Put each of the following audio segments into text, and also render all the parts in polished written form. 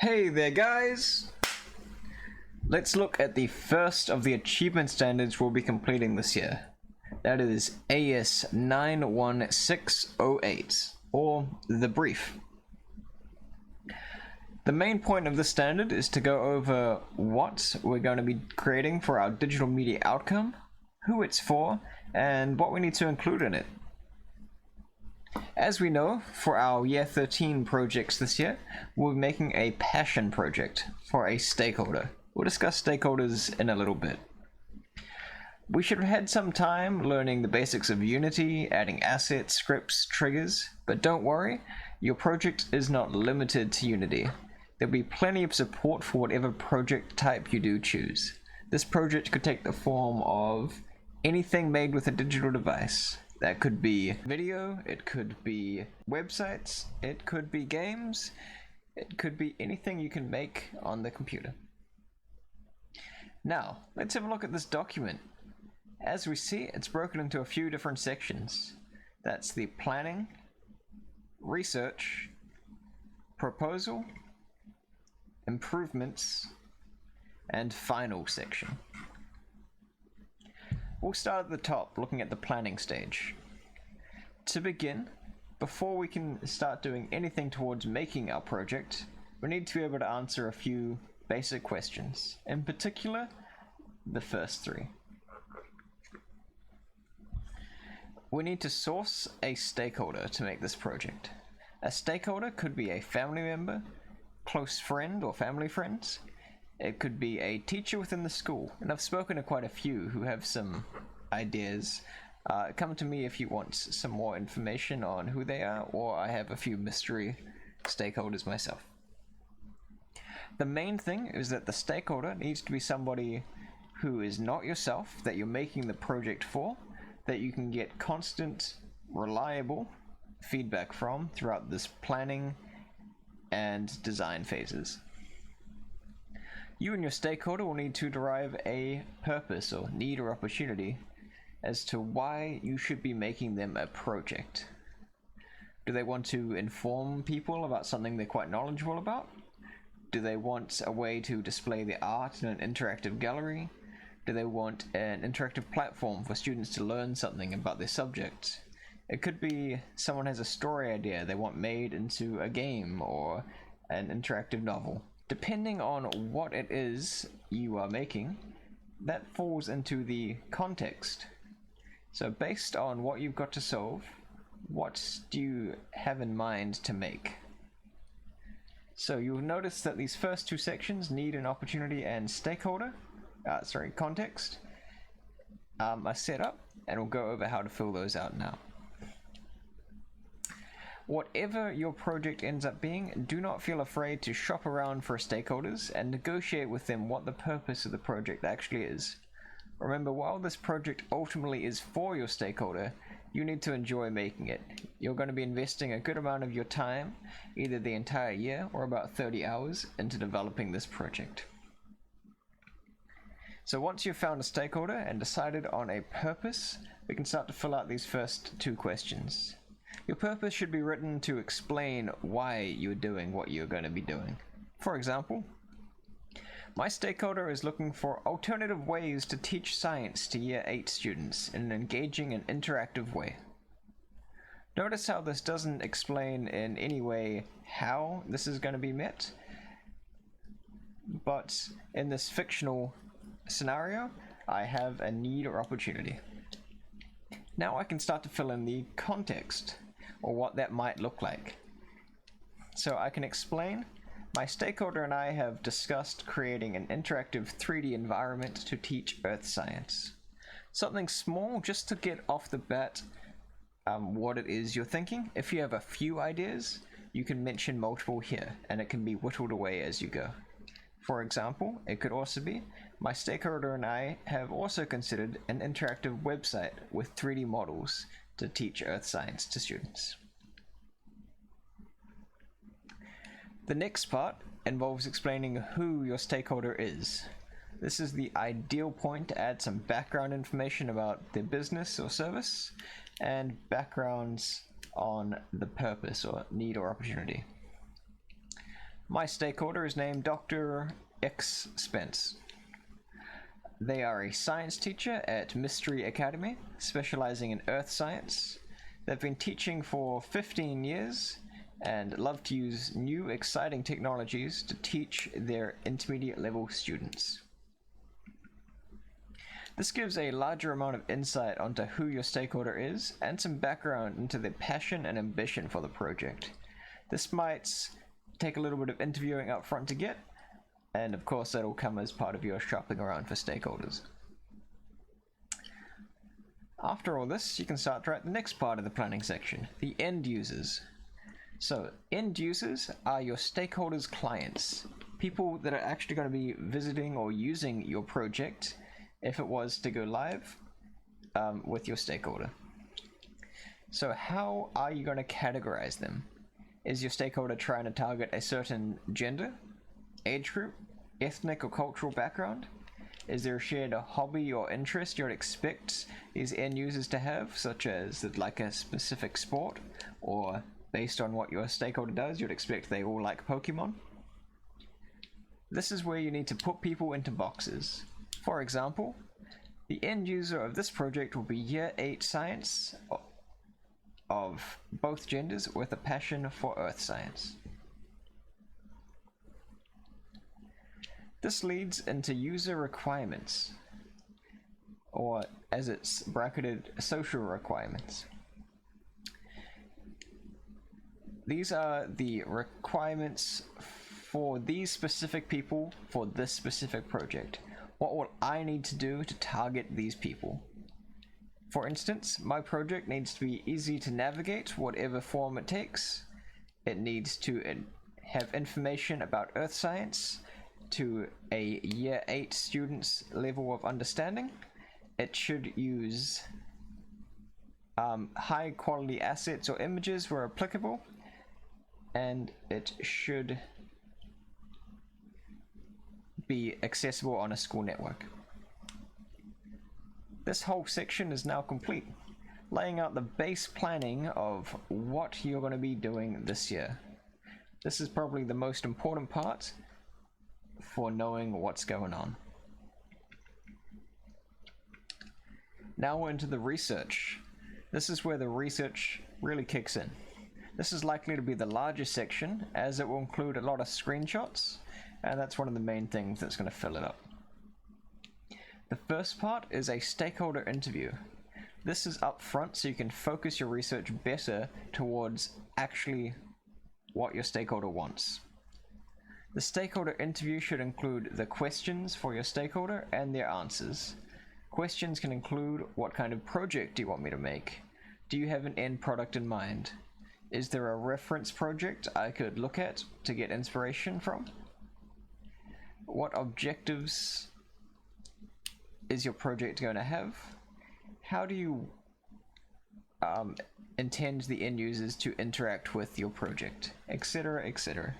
Hey there guys! Let's look at the first of the achievement standards we'll be completing this year. That is AS91608, or the brief. The main point of this standard is to go over what we're going to be creating for our digital media outcome, who it's for, and what we need to include in it. As we know, for our Year 13 projects this year, we'll be making a passion project for a stakeholder. We'll discuss stakeholders in a little bit. We should have had some time learning the basics of Unity, adding assets, scripts, triggers, but don't worry, your project is not limited to Unity. There'll be plenty of support for whatever project type you do choose. This project could take the form of anything made with a digital device. That could be video, it could be websites, it could be games, it could be anything you can make on the computer. Now, let's have a look at this document. As we see, it's broken into a few different sections. That's the planning, research, proposal, improvements, and final section. We'll start at the top, looking at the planning stage. To begin, before we can start doing anything towards making our project, we need to be able to answer a few basic questions. In particular, the first three. We need to source a stakeholder to make this project. A stakeholder could be a family member, close friend or family friends. It could be a teacher within the school, and I've spoken to quite a few who have some ideas. Come to me if you want some more information on who they are, or I have a few mystery stakeholders myself. The main thing is that the stakeholder needs to be somebody who is not yourself, that you're making the project for, that you can get constant, reliable feedback from throughout this planning and design phases. You and your stakeholder will need to derive a purpose or need or opportunity as to why you should be making them a project. Do they want to inform people about something they're quite knowledgeable about? Do they want a way to display the art in an interactive gallery? Do they want an interactive platform for students to learn something about their subject? It could be someone has a story idea they want made into a game or an interactive novel. Depending on what it is you are making, that falls into the context. So based on what you've got to solve, what do you have in mind to make? So you'll notice that these first two sections, need and opportunity and context, are set up, and we'll go over how to fill those out now. Whatever your project ends up being, do not feel afraid to shop around for stakeholders and negotiate with them what the purpose of the project actually is. Remember, while this project ultimately is for your stakeholder, you need to enjoy making it. You're going to be investing a good amount of your time, either the entire year or about 30 hours, into developing this project. So once you've found a stakeholder and decided on a purpose, we can start to fill out these first two questions. Your purpose should be written to explain why you're doing what you're going to be doing. For example, my stakeholder is looking for alternative ways to teach science to Year 8 students in an engaging and interactive way. Notice how this doesn't explain in any way how this is going to be met, but in this fictional scenario, I have a need or opportunity. Now I can start to fill in the context, or what that might look like. So I can explain, my stakeholder and I have discussed creating an interactive 3D environment to teach earth science. Something small just to get off the bat what it is you're thinking. If you have a few ideas, you can mention multiple here, and it can be whittled away as you go. For example, it could also be, my stakeholder and I have also considered an interactive website with 3D models to teach earth science to students. The next part involves explaining who your stakeholder is. This is the ideal point to add some background information about their business or service, and backgrounds on the purpose or need or opportunity. My stakeholder is named Dr. X Spence. They are a science teacher at Mystery Academy, specializing in earth science. They've been teaching for 15 years and love to use new, exciting technologies to teach their intermediate level students. This gives a larger amount of insight onto who your stakeholder is and some background into their passion and ambition for the project. This might take a little bit of interviewing up front to get, and of course that'll come as part of your shopping around for stakeholders. After all this, you can start to write the next part of the planning section, the end users. So, end users are your stakeholders' clients, people that are actually going to be visiting or using your project if it was to go live with your stakeholder. So how are you going to categorize them? Is your stakeholder trying to target a certain gender, age group, ethnic or cultural background? Is there a shared hobby or interest you'd expect these end users to have, such as like a specific sport, or based on what your stakeholder does, you'd expect they all like Pokemon? This is where you need to put people into boxes. For example, the end user of this project will be Year 8 science of both genders with a passion for earth science. This leads into user requirements, or as it's bracketed, social requirements. These are the requirements for these specific people for this specific project. What will I need to do to target these people? For instance, my project needs to be easy to navigate, whatever form it takes. It needs to have information about earth science to a Year 8 student's level of understanding. It should use high quality assets or images where applicable, and it should be accessible on a school network. This whole section is now complete, laying out the base planning of what you're going to be doing this year. This is probably the most important part for knowing what's going on. Now we're into the research. This is where the research really kicks in. This is likely to be the largest section, as it will include a lot of screenshots, and that's one of the main things that's going to fill it up. The first part is a stakeholder interview. This is up front so you can focus your research better towards actually what your stakeholder wants. The stakeholder interview should include the questions for your stakeholder and their answers. Questions can include: what kind of project do you want me to make? Do you have an end product in mind? Is there a reference project I could look at to get inspiration from? What objectives is your project going to have? How do you intend the end users to interact with your project, etc., etc.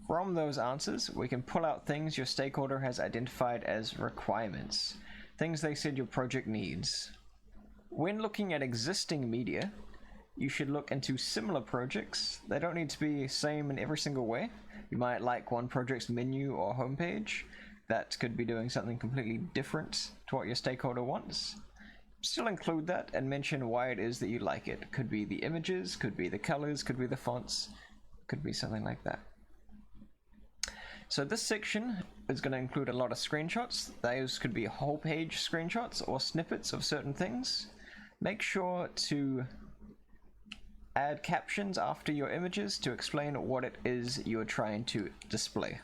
From those answers, we can pull out things your stakeholder has identified as requirements, things they said your project needs. When looking at existing media, you should look into similar projects. They don't need to be the same in every single way. You might like one project's menu or homepage that could be doing something completely different to what your stakeholder wants. Still include that and mention why it is that you like it. Could be the images, could be the colors, could be the fonts, could be something like that. So this section is going to include a lot of screenshots. Those could be whole page screenshots or snippets of certain things. Make sure to add captions after your images to explain what it is you're trying to display.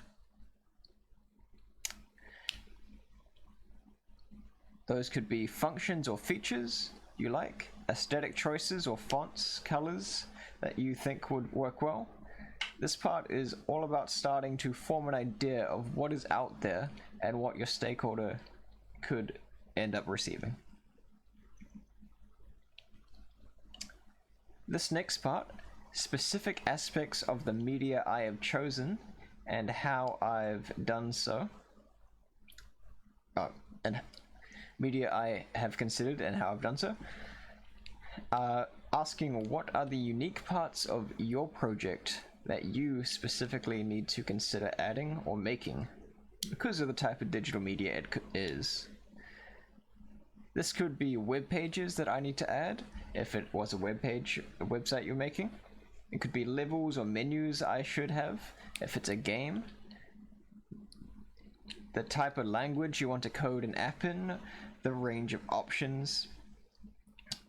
Those could be functions or features you like, aesthetic choices or fonts, colors that you think would work well. This part is all about starting to form an idea of what is out there and what your stakeholder could end up receiving. This next part, specific aspects of the media I have chosen and how I've done so. And media I have considered and how I've done so. Asking what are the unique parts of your project that you specifically need to consider adding or making because of the type of digital media it is. This could be web pages that I need to add if it was a website you're making. It could be levels or menus I should have if it's a game. The type of language you want to code an app in, the range of options.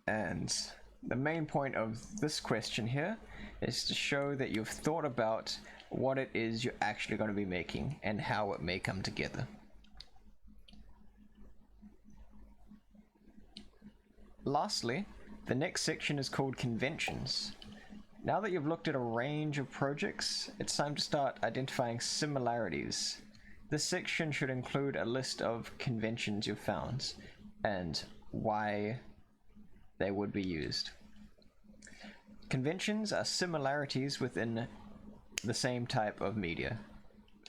And the main point of this question here is to show that you've thought about what it is you're actually going to be making and how it may come together. Lastly, the next section is called conventions. Now that you've looked at a range of projects, it's time to start identifying similarities. This section should include a list of conventions you've found and why they would be used. Conventions are similarities within the same type of media.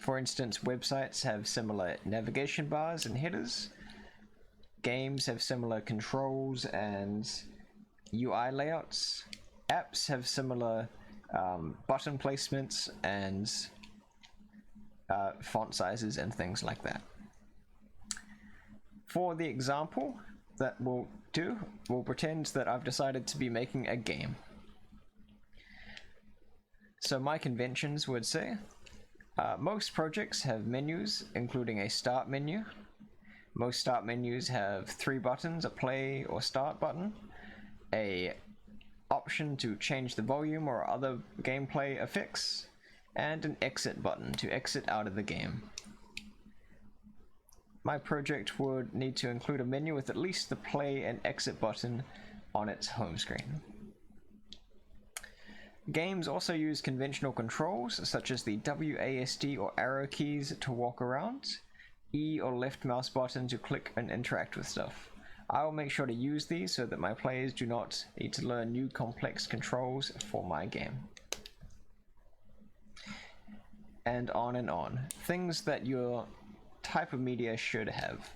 For instance, websites have similar navigation bars and headers. Games have similar controls and UI layouts. Apps have similar button placements and font sizes and things like that. For the example that we'll do, we'll pretend that I've decided to be making a game. So my conventions would say, most projects have menus, including a start menu. Most start menus have 3 buttons, a play or start button, a option to change the volume or other gameplay effects, and an exit button to exit out of the game. My project would need to include a menu with at least the play and exit button on its home screen. Games also use conventional controls such as the WASD or arrow keys to walk around, E or left mouse button to click and interact with stuff. I will make sure to use these so that my players do not need to learn new complex controls for my game. And on. Things that your type of media should have.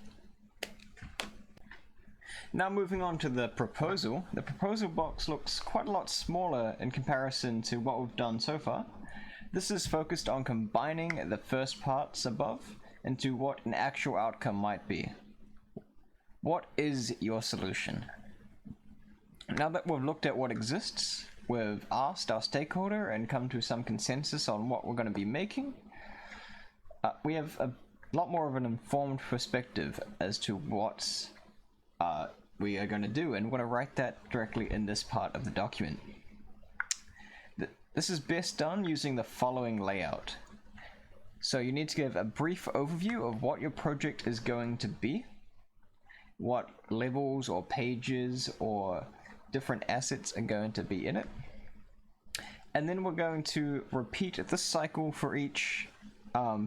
Now moving on to the proposal. The proposal box looks quite a lot smaller in comparison to what we've done so far. This is focused on combining the first parts above into what an actual outcome might be. What is your solution? Now that we've looked at what exists, we've asked our stakeholder and come to some consensus on what we're going to be making, we have a lot more of an informed perspective as to what we are going to do, and we're going to write that directly in this part of the document. This is best done using the following layout. So you need to give a brief overview of what your project is going to be, what levels or pages or different assets are going to be in it, and then we're going to repeat this cycle for each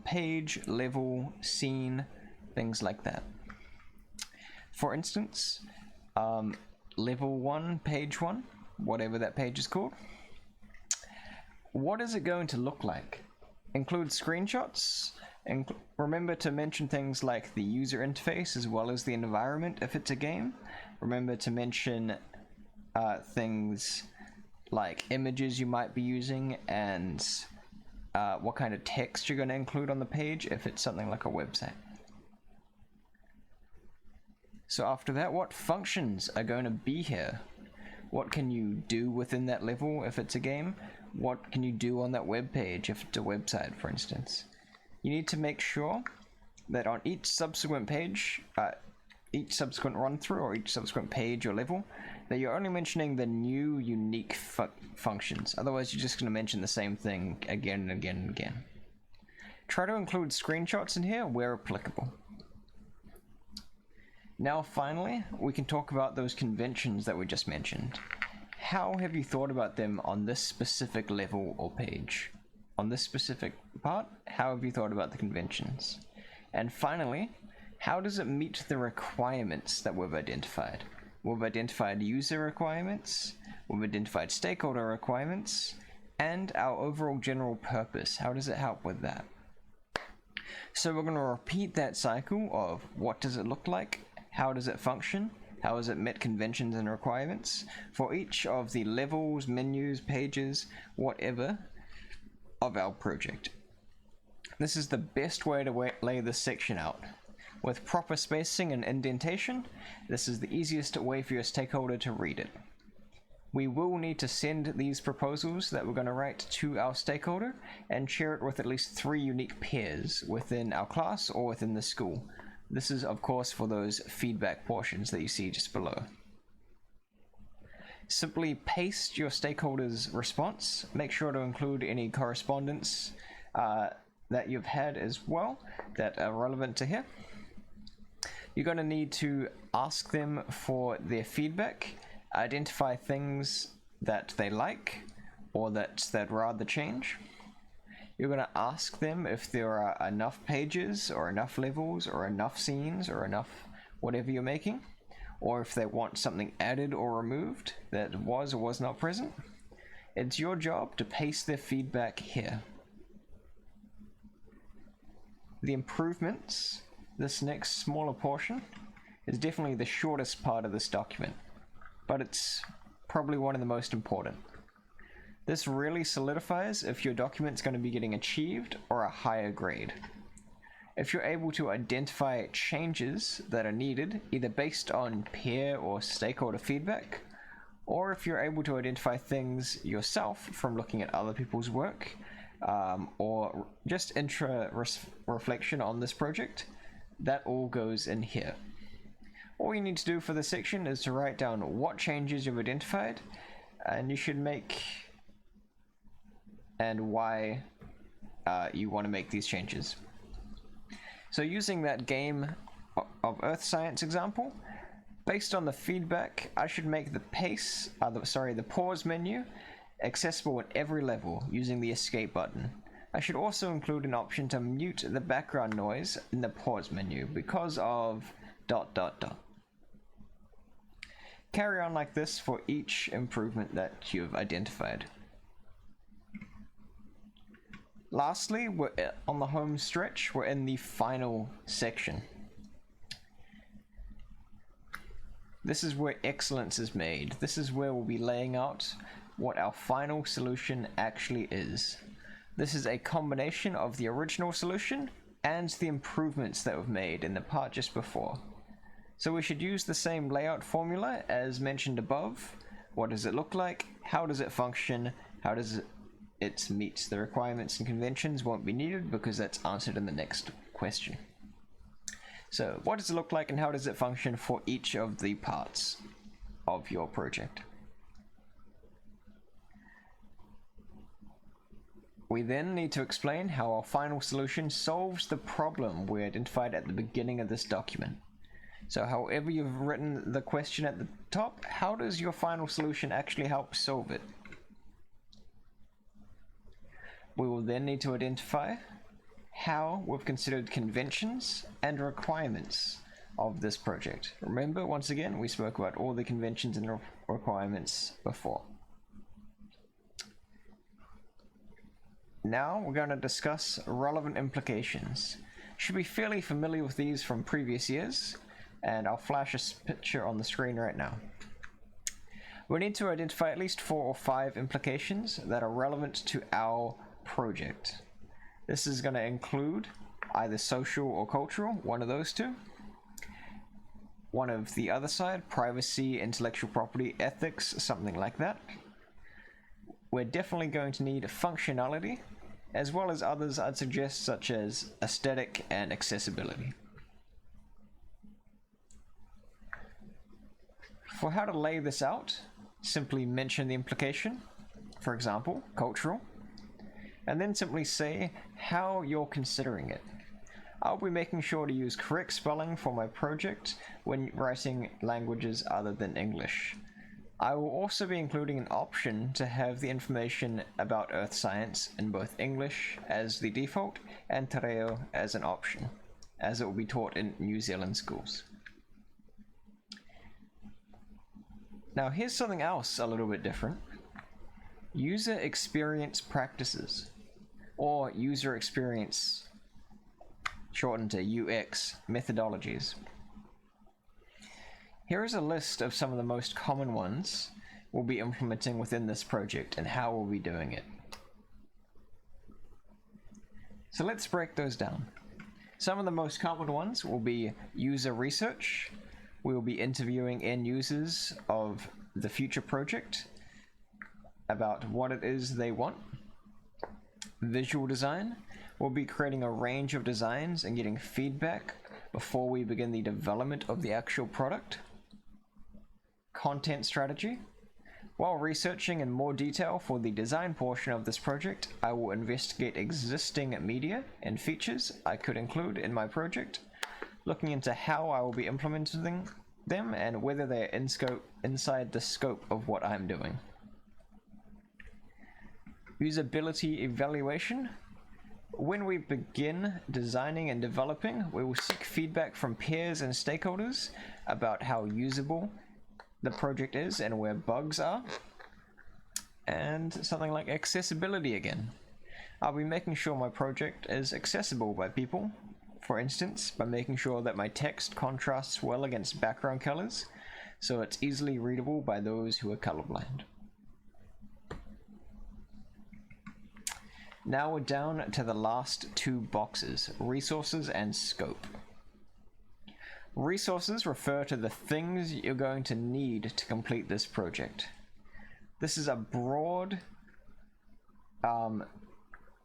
page, level, scene, things like that. For instance, level 1, page 1, whatever that page is called. What is it going to look like? Include screenshots, and remember to mention things like the user interface as well as the environment if it's a game. Remember to mention things like images you might be using and what kind of text you're going to include on the page if it's something like a website. So after that, what functions are going to be here? What can you do within that level if it's a game? What can you do on that web page if it's a website, for instance? You need to make sure that on each subsequent page, each subsequent run-through or each subsequent page or level, that you're only mentioning the new unique functions. Otherwise, you're just going to mention the same thing again and again and again. Try to include screenshots in here where applicable. Now finally, we can talk about those conventions that we just mentioned. How have you thought about them on this specific level or page? On this specific part, how have you thought about the conventions? And finally, how does it meet the requirements that we've identified? We've identified user requirements, we've identified stakeholder requirements, and our overall general purpose. How does it help with that? So we're going to repeat that cycle of what does it look like, how does it function, how has it met conventions and requirements for each of the levels, menus, pages, whatever of our project. This is the best way to lay this section out. With proper spacing and indentation, this is the easiest way for your stakeholder to read it. We will need to send these proposals that we're going to write to our stakeholder and share it with at least 3 unique pairs within our class or within the school. This is, of course, for those feedback portions that you see just below. Simply paste your stakeholder's response. Make sure to include any correspondence that you've had as well that are relevant to here. You're going to need to ask them for their feedback, identify things that they like or that they'd rather change. You're going to ask them if there are enough pages or enough levels or enough scenes or enough whatever you're making, or if they want something added or removed that was or was not present. It's your job to paste their feedback here. The improvements, this next smaller portion, is definitely the shortest part of this document, but it's probably one of the most important. This really solidifies if your document's going to be getting achieved or a higher grade. If you're able to identify changes that are needed, either based on peer or stakeholder feedback, or if you're able to identify things yourself from looking at other people's work, or just reflection on this project, that all goes in here. All you need to do for this section is to write down what changes you've identified, and you should make and why you want to make these changes. So using that game of Earth Science example, based on the feedback, I should make the pause menu accessible at every level using the escape button. I should also include an option to mute the background noise in the pause menu because of ... Carry on like this for each improvement that you've identified. Lastly, we're on the home stretch. We're in the final section. This is where excellence is made. This is where we'll be laying out what our final solution actually is. This is a combination of the original solution and the improvements that we've made in the part just before. So we should use the same layout formula as mentioned above. What does it look like? How does it function? How does it meet the requirements and conventions? Won't be needed because that's answered in the next question. So what does it look like and how does it function for each of the parts of your project? We then need to explain how our final solution solves the problem we identified at the beginning of this document. So however you've written the question at the top, how does your final solution actually help solve it? We will then need to identify how we've considered conventions and requirements of this project. Remember, once again, we spoke about all the conventions and requirements before. Now we're going to discuss relevant implications. You should be fairly familiar with these from previous years, and I'll flash a picture on the screen right now. We need to identify at least 4 or 5 implications that are relevant to our project. This is going to include either social or cultural, one of those two. One of the other side, privacy, intellectual property, ethics, something like that. We're definitely going to need functionality, as well as others I'd suggest, such as aesthetic and accessibility. For how to lay this out, simply mention the implication, for example, cultural, and then simply say how you're considering it. I'll be making sure to use correct spelling for my project when writing languages other than English. I will also be including an option to have the information about Earth Science in both English as the default and Te Reo as an option, as it will be taught in New Zealand schools. Now here's something else a little bit different. User experience practices, or user experience shortened to UX methodologies. Here is a list of some of the most common ones we'll be implementing within this project and how we'll be doing it. So let's break those down. Some of the most common ones will be user research. We will be interviewing end users of the future project about what it is they want. Visual design. We'll be creating a range of designs and getting feedback before we begin the development of the actual product. Content strategy. While researching in more detail for the design portion of this project, I will investigate existing media and features I could include in my project, looking into how I will be implementing them and whether they are inside the scope of what I'm doing. Usability evaluation. When we begin designing and developing, we will seek feedback from peers and stakeholders about how usable the project is and where bugs are. And something like accessibility again. I'll be making sure my project is accessible by people, for instance, by making sure that my text contrasts well against background colors, so it's easily readable by those who are colorblind. Now we're down to the last two boxes, resources and scope. Resources refer to the things you're going to need to complete this project. This is a broad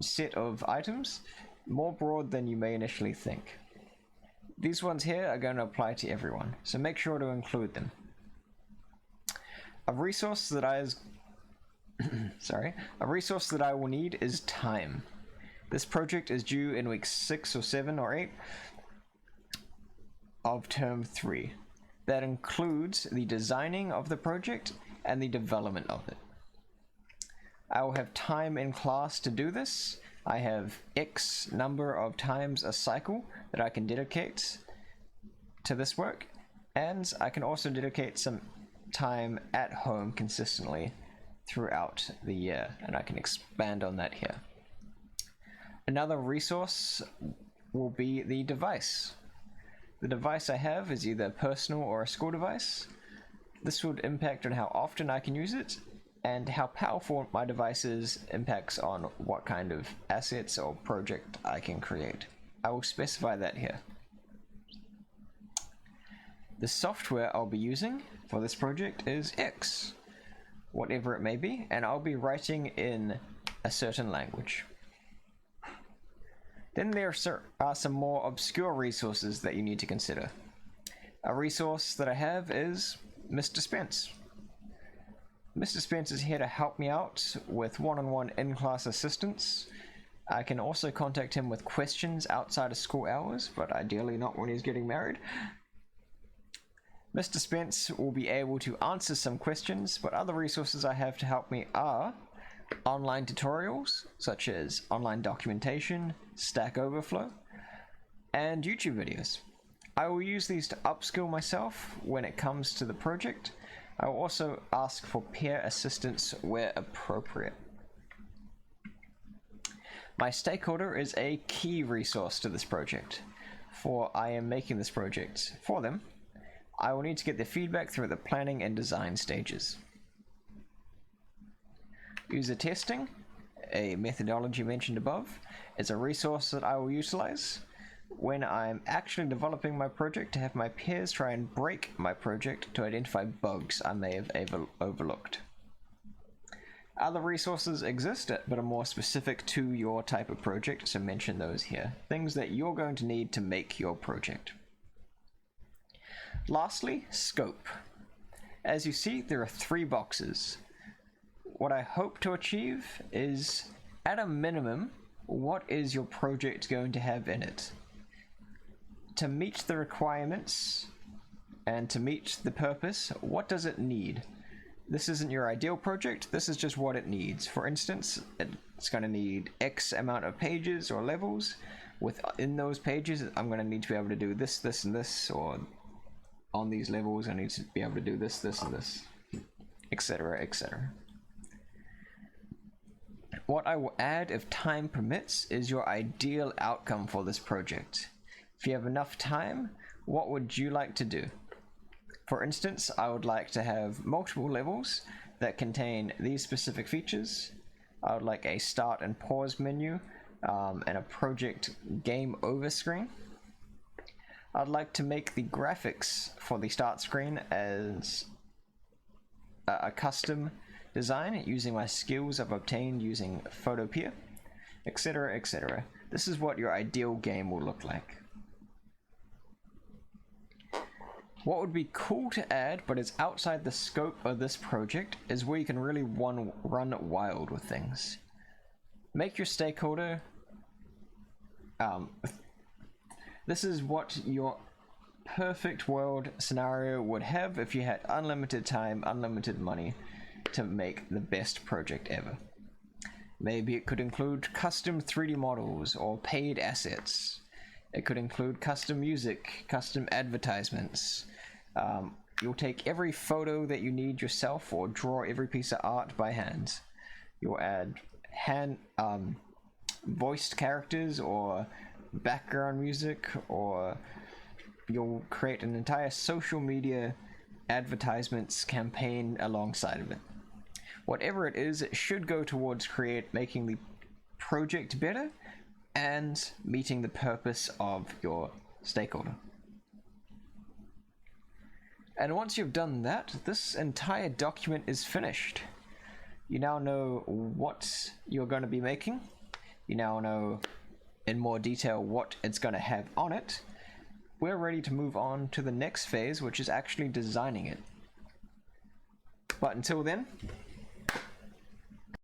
set of items, more broad than you may initially think. These ones here are going to apply to everyone, so make sure to include them. A resource that I will need is time. This project is due in week 6 or 7 or 8 of term 3. That includes the designing of the project and the development of it. I will have time in class to do this. I have X number of times a cycle that I can dedicate to this work, and I can also dedicate some time at home consistently throughout the year, and I can expand on that here. Another resource will be the device. The device I have is either personal or a school device. This would impact on how often I can use it, and how powerful my device is impacts on what kind of assets or project I can create. I will specify that here. The software I'll be using for this project is X, whatever it may be, and I'll be writing in a certain language. Then there are some more obscure resources that you need to consider. A resource that I have is Mr. Spence. Mr. Spence is here to help me out with one-on-one in-class assistance. I can also contact him with questions outside of school hours, but ideally not when he's getting married. Mr. Spence will be able to answer some questions, but other resources I have to help me are online tutorials, such as online documentation, Stack Overflow, and YouTube videos. I will use these to upskill myself when it comes to the project. I will also ask for peer assistance where appropriate. My stakeholder is a key resource to this project, for I am making this project for them. I will need to get their feedback through the planning and design stages. User testing, a methodology mentioned above, is a resource that I will utilize when I'm actually developing my project to have my peers try and break my project to identify bugs I may have overlooked. Other resources exist but are more specific to your type of project, so mention those here. Things that you're going to need to make your project. Lastly, scope. As you see, there are 3 boxes. What I hope to achieve is, at a minimum, what is your project going to have in it? To meet the requirements and to meet the purpose, what does it need? This isn't your ideal project, this is just what it needs. For instance, it's going to need X amount of pages or levels. Within those pages, I'm going to need to be able to do this, this, and this, or on these levels, I need to be able to do this, this, and this, etc., etc. What I will add, if time permits, is your ideal outcome for this project. If you have enough time, what would you like to do? For instance, I would like to have multiple levels that contain these specific features. I would like a start and pause menu and a project game over screen. I'd like to make the graphics for the start screen as a custom design using my skills I've obtained using Photopea, etc, etc. This is what your ideal game will look like. What would be cool to add, but is outside the scope of this project, is where you can really run wild with things. Make your stakeholder... this is what your perfect world scenario would have if you had unlimited time, unlimited money to make the best project ever. Maybe it could include custom 3D models or paid assets. It could include custom music, custom advertisements. You'll take every photo that you need yourself or draw every piece of art by hand. You'll add voiced characters or background music, or you'll create an entire social media advertisements campaign alongside of it. Whatever it is, it should go towards making the project better and meeting the purpose of your stakeholder. And once you've done that, this entire document is finished. You now know what you're going to be making. You now know in more detail what it's going to have on it. We're ready to move on to the next phase, which is actually designing it. But until then,